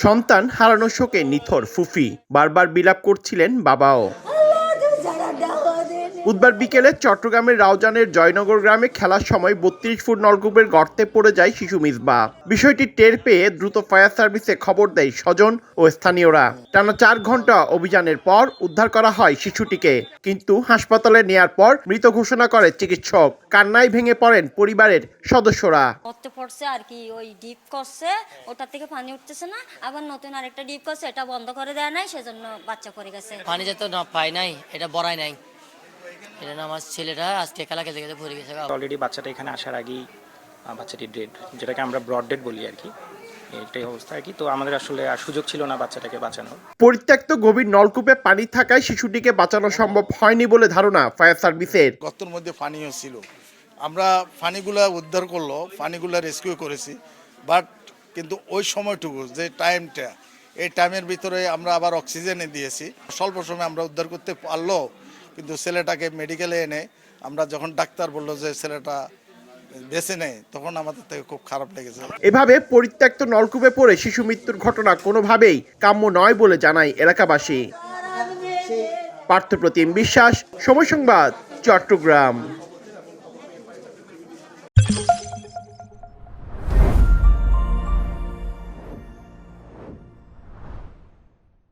সন্তান হারানোর শোকে নিথর ফুফি, বারবার বিলাপ করছিলেন বাবাও। বুধবার বিকেলে চট্টগ্রামের রাউজানের জয়নগর গ্রামে খেলার সময় ৩২ ফুট নলকূপের গর্তে পড়ে যায় শিশু মিসবাহ। বিষয়টি টের পেয়ে দ্রুত ফায়ার সার্ভিসে খবর দেয় স্বজন ও স্থানীয়রা। টানা ৪ ঘন্টা অভিযানের পর উদ্ধার করা হয় শিশুটিকে, কিন্তু হাসপাতালে নেয়ার পর মৃত ঘোষণা করে চিকিৎসক। কান্নায় ভেঙে পড়েন পরিবারের সদস্যরা। গর্তে পড়ছে আর কি, ওই ডিপ করছে, ওটা থেকে পানি উঠতেছে না, আবার নতুন আরেকটা ডিপ করছে, এটা বন্ধ করে দেয় নাই, সেজন্য বাচ্চা পড়ে গেছে। পানি যেত না পাই নাই, এটা বড়াই নাই, এটা না আমার ছেলেটা আজকে খেলা খেলতে খেলতে পড়ে গেছে। অলরেডি বাচ্চাটা এখানে আসার আগেই বাচ্চাটি ডেড, যেটাকে আমরা ব্রড ডেড বলি আর কি, এইটাই অবস্থা আর কি। তো আমাদের আসলে আর সুযোগ ছিল না বাচ্চাটাকে বাঁচানোর। পরিত্যক্ত গভীর নলকূপে পানি থাকায় শিশুটিকে বাঁচানো সম্ভব হয়নি বলে ধারণা ফায়ার সার্ভিসের। গর্তের মধ্যে পানিও ছিল, আমরা পানিগুলা উদ্ধার করলো, পানিগুলা রেস্কিউ করেছি, বাট কিন্তু ওই সময়টুকু যে টাইমটা, এই টাইমের ভিতরে আমরা আবার অক্সিজেনে দিয়েছি। স্বল্প সময় আমরা উদ্ধার করতে পারলো, কিন্তু ছেলেটাকে মেডিকেলে এনে আমরা যখন ডাক্তার বললো যে ছেলেটা বেঁচে নেই, তখন আমাদের থেকে খুব খারাপ লেগেছে। এভাবে পরিত্যক্ত নলকূপে পড়ে শিশু মৃত্যুর ঘটনা কোনোভাবেই কাম্য নয় বলে জানায় এলাকাবাসী। পার্থপ্রতিম বিশ্বাস, সময় সংবাদ, চট্টগ্রাম।